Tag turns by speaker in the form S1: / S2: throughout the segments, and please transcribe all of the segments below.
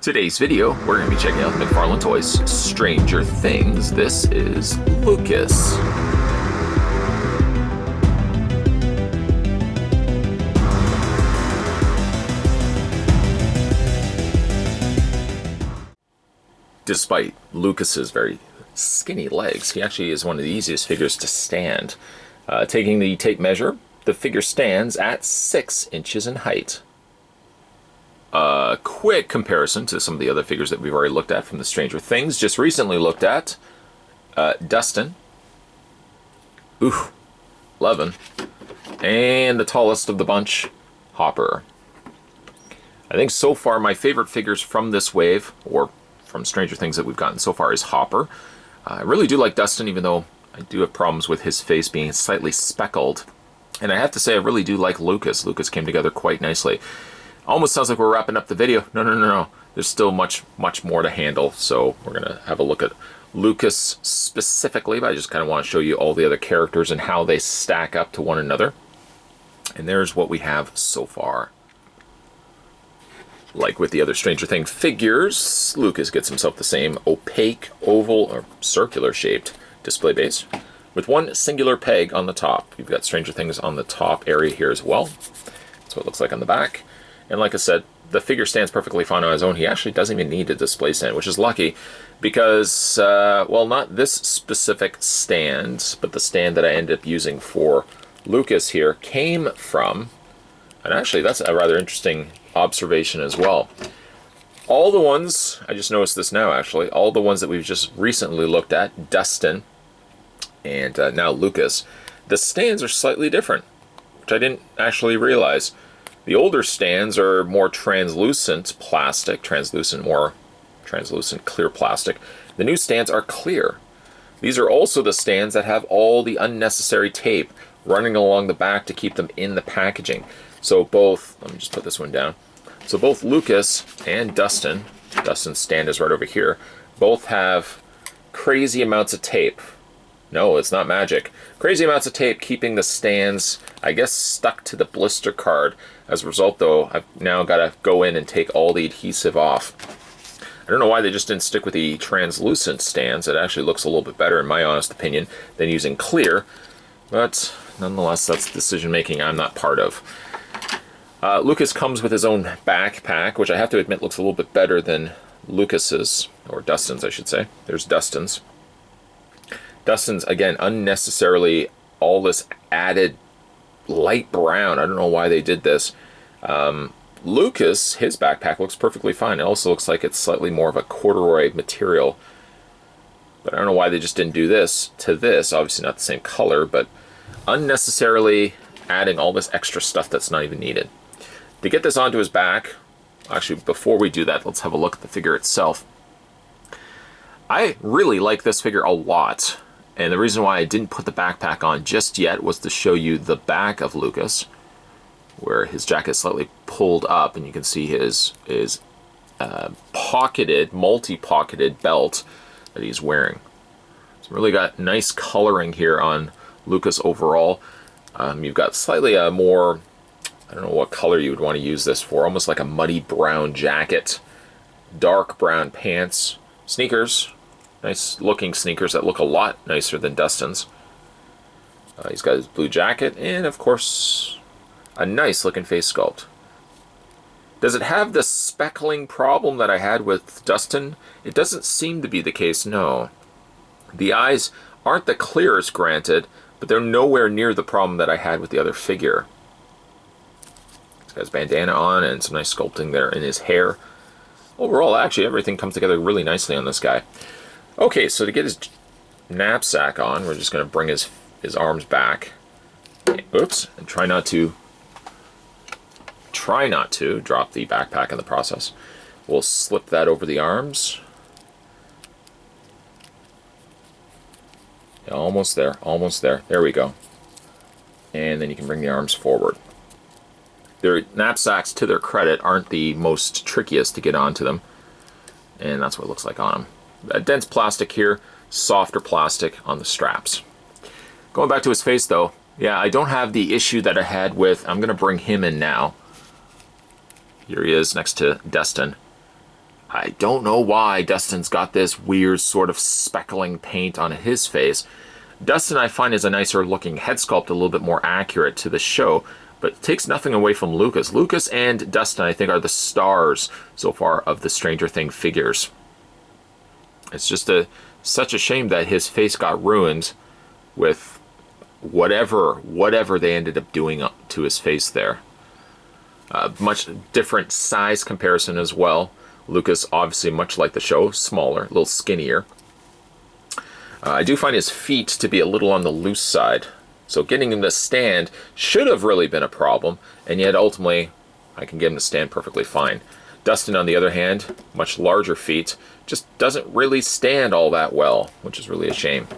S1: Today's video, we're going to be checking out McFarlane Toys Stranger Things. This is Lucas. Despite Lucas's very skinny legs, he actually is one of the easiest figures to stand. Taking the tape measure, the figure stands at 6 inches in height. A quick comparison to some of the other figures that we've already looked at from the Stranger Things. Just recently looked at Dustin. 11. And the tallest of the bunch, Hopper. I think so far my favorite figures from this wave, or from Stranger Things that we've gotten so far, is Hopper. I really do like Dustin, even though I do have problems with his face being slightly speckled. And I have to say I really do like Lucas. Lucas came together quite nicely. Almost sounds like we're wrapping up the video. No. There's still much more to handle. So we're going to have a look at Lucas specifically, but I just kind of want to show you all the other characters and how they stack up to one another. And there's what we have so far. Like with the other Stranger Things figures, Lucas gets himself the same opaque, oval, or circular shaped display base with one singular peg on the top. You've got Stranger Things on the top area here as well. That's what it looks like on the back. And like I said, the figure stands perfectly fine on his own. He actually doesn't even need a display stand, which is lucky because, well, not this specific stand, but the stand that I ended up using for Lucas here came from, and actually that's a rather interesting observation as well. All the ones, I just noticed this now actually, all the ones that we've just recently looked at, Dustin and now Lucas, the stands are slightly different, which I didn't actually realize. The older stands are more translucent plastic, more translucent clear plastic. The new stands are clear. These are also the stands that have all the unnecessary tape running along the back to keep them in the packaging. So both, let me just put this one down. So both Lucas and Dustin's stand is right over here, both have crazy amounts of tape. No, it's not magic. Crazy amounts of tape keeping the stands, I guess, stuck to the blister card. As a result, though, I've now got to go in and take all the adhesive off. I don't know why they just didn't stick with the translucent stands. It actually looks a little bit better, in my honest opinion, than using clear. But nonetheless, that's decision-making I'm not part of. Lucas comes with his own backpack, which I have to admit looks a little bit better than Lucas's, or Dustin's, I should say. There's Dustin's. Dustin's, again, unnecessarily all this added light brown. I don't know why they did this. Lucas, his backpack looks perfectly fine. It also looks like it's slightly more of a corduroy material. But I don't know why they just didn't do this to this. Obviously not the same color, but unnecessarily adding all this extra stuff that's not even needed. To get this onto his back, actually before we do that, let's have a look at the figure itself. I really like this figure a lot. And the reason why I didn't put the backpack on just yet was to show you the back of Lucas, where his jacket is slightly pulled up, and you can see his pocketed, multi-pocketed belt that he's wearing. So really got nice coloring here on Lucas overall. You've got slightly a more, I don't know what color you would want to use this for, almost like a muddy brown jacket, dark brown pants, sneakers. Nice looking sneakers that look a lot nicer than Dustin's. He's got his blue jacket and, of course, a nice looking face sculpt. Does it have the speckling problem that I had with Dustin? It doesn't seem to be the case, no. The eyes aren't the clearest, granted, but they're nowhere near the problem that I had with the other figure. He's got his bandana on and some nice sculpting there in his hair. Overall, actually, everything comes together really nicely on this guy. Okay, so to get his knapsack on, we're just going to bring his arms back. Oops, and try not to drop the backpack in the process. We'll slip that over the arms. Yeah, almost there, almost there. There we go. And then you can bring the arms forward. Their knapsacks, to their credit, aren't the most trickiest to get onto them. And that's what it looks like on them. A dense plastic here, softer plastic on the straps. Going back to his face though, yeah, I don't have the issue that I had with, I'm going to bring him in now. Here he is next to Dustin. I don't know why Dustin's got this weird sort of speckling paint on his face. Dustin, I find, is a nicer looking head sculpt, a little bit more accurate to the show, but it takes nothing away from Lucas. Lucas and Dustin, I think, are the stars so far of the Stranger Things figures. It's just such a shame that his face got ruined with whatever they ended up doing to his face there. Much different size comparison as well. Lucas, obviously, much like the show, smaller, a little skinnier. I do find his feet to be a little on the loose side. So getting him to stand should have really been a problem, and yet ultimately I can get him to stand perfectly fine. Dustin, on the other hand, much larger feet, just doesn't really stand all that well, which is really a shame.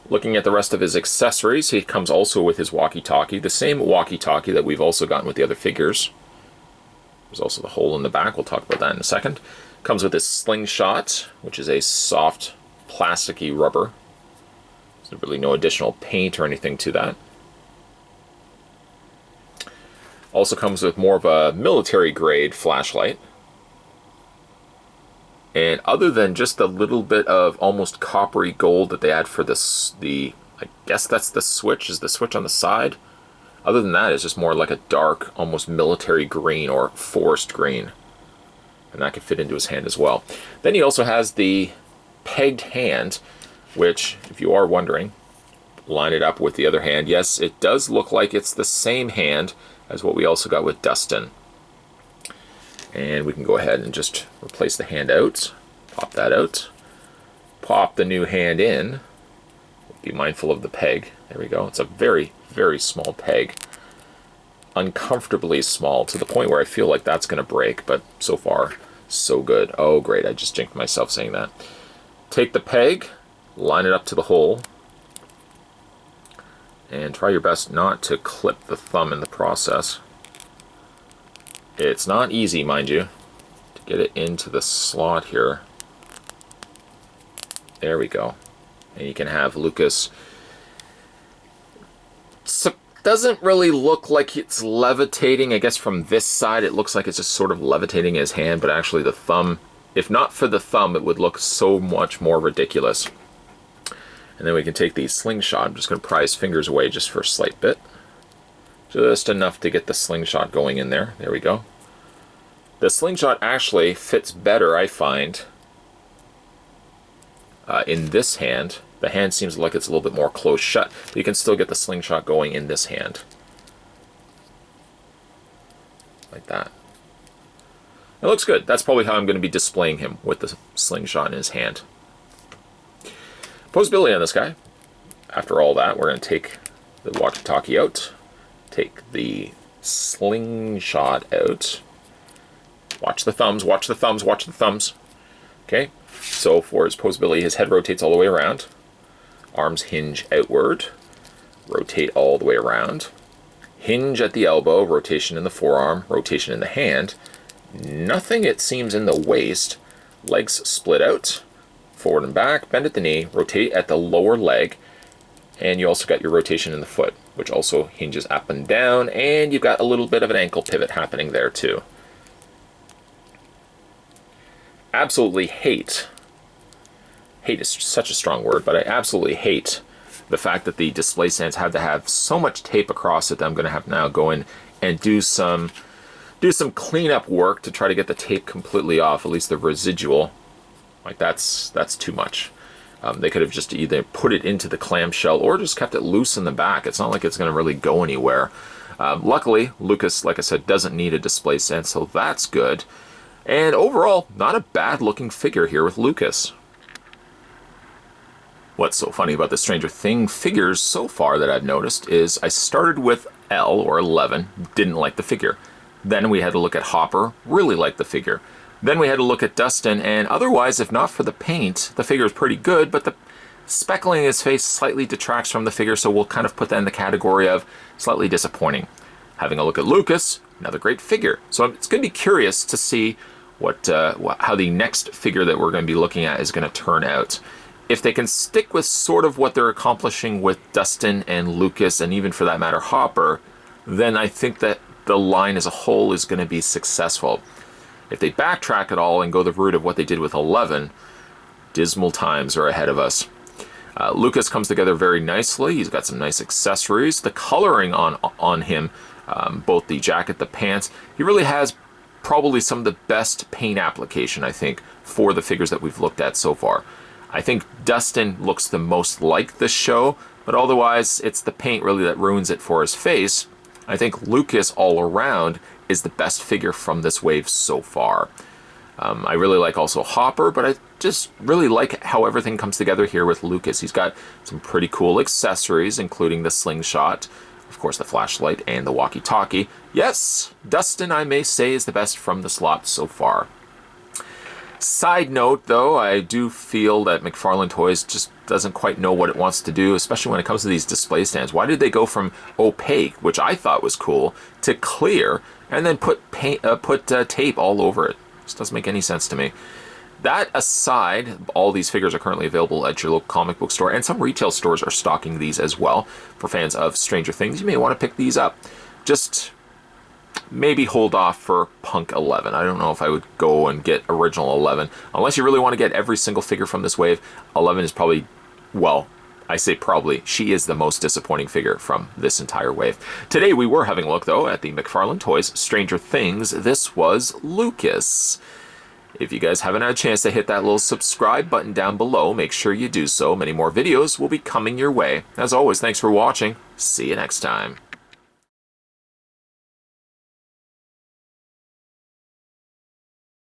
S1: Looking at the rest of his accessories, he comes also with his walkie-talkie, the same walkie-talkie that we've also gotten with the other figures. There's also the hole in the back, we'll talk about that in a second. Comes with his slingshot, which is a soft, plasticky rubber. There's really no additional paint or anything to that. Also comes with more of a military grade flashlight. And other than just a little bit of almost coppery gold that they add for this, I guess that's the switch, is the switch on the side. Other than that, it's just more like a dark, almost military green or forest green. And that can fit into his hand as well. Then he also has the pegged hand, which, if you are wondering, line it up with the other hand. Yes, it does look like it's the same hand as what we also got with Dustin. And we can go ahead and just replace the hand out, pop that out, pop the new hand in. Be mindful of the peg. There we go. It's a very, very small peg. Uncomfortably small, to the point where I feel like that's going to break, but so far, so good. Oh, great. I just jinxed myself saying that. Take the peg, line it up to the hole, and try your best not to clip the thumb in the process. It's not easy, mind you, to get it into the slot here. There we go. And you can have Lucas. So doesn't really look like it's levitating. I guess from this side it looks like it's just sort of levitating his hand, but actually the thumb, if not for the thumb, it would look so much more ridiculous. And then we can take the slingshot. I'm just going to pry his fingers away just for a slight bit. Just enough to get the slingshot going in there. There we go. The slingshot actually fits better, I find, in this hand. The hand seems like it's a little bit more close shut, but you can still get the slingshot going in this hand. Like that. It looks good. That's probably how I'm going to be displaying him, with the slingshot in his hand. Posability on this guy. After all that, we're going to take the walkie-talkie out, take the slingshot out. Watch the thumbs, watch the thumbs, watch the thumbs. Okay, so for his posability, his head rotates all the way around. Arms hinge outward, rotate all the way around. Hinge at the elbow, rotation in the forearm, rotation in the hand. Nothing, it seems, in the waist. Legs split out, forward and back, bend at the knee, rotate at the lower leg. And you also got your rotation in the foot, which also hinges up and down. And you've got a little bit of an ankle pivot happening there too. Absolutely hate is such a strong word, but I absolutely hate the fact that the display stands have to have so much tape across it that I'm going to have to now go in and do some cleanup work to try to get the tape completely off, at least the residual. Like that's too much. They could have just either put it into the clamshell or just kept it loose in the back. It's not like it's going to really go anywhere. Luckily, Lucas, like I said, doesn't need a display stand, so that's good. And overall, not a bad looking figure here with Lucas. What's so funny about the Stranger Things figures so far that I've noticed is I started with L, or 11, didn't like the figure. Then we had to look at Hopper, really liked the figure. Then we had to look at Dustin, and otherwise, if not for the paint, the figure is pretty good, but the speckling in his face slightly detracts from the figure, so we'll kind of put that in the category of slightly disappointing. Having a look at Lucas, another great figure. So it's going to be curious to see how the next figure that we're going to be looking at is going to turn out. If they can stick with sort of what they're accomplishing with Dustin and Lucas, and even for that matter Hopper, then I think that the line as a whole is going to be successful. If they backtrack at all and go the route of what they did with 11, dismal times are ahead of us. Lucas comes together very nicely. He's got some nice accessories. The coloring on him, both the jacket, the pants, he really has probably some of the best paint application, I think, for the figures that we've looked at so far. I think Dustin looks the most like the show, but otherwise it's the paint really that ruins it for his face. I think Lucas all around is the best figure from this wave so far. I really like also Hopper, but I just really like how everything comes together here with Lucas. He's got some pretty cool accessories, including the slingshot, of course the flashlight, and the walkie-talkie. Yes, Dustin, I may say, is the best from the slot so far. Side note, though, I do feel that McFarlane Toys just doesn't quite know what it wants to do, especially when it comes to these display stands. Why did they go from opaque, which I thought was cool, to clear, and then put tape all over it? This doesn't make any sense to me. That aside, all these figures are currently available at your local comic book store, and some retail stores are stocking these as well. For fans of Stranger Things, you may want to pick these up. Just maybe hold off for Punk 11. I don't know if I would go and get original 11. Unless you really want to get every single figure from this wave, 11 is probably, well, I say probably, she is the most disappointing figure from this entire wave. Today we were having a look, though, at the McFarlane Toys Stranger Things. This was Lucas. If you guys haven't had a chance to hit that little subscribe button down below, make sure you do so. Many more videos will be coming your way. As always, thanks for watching. See you next time.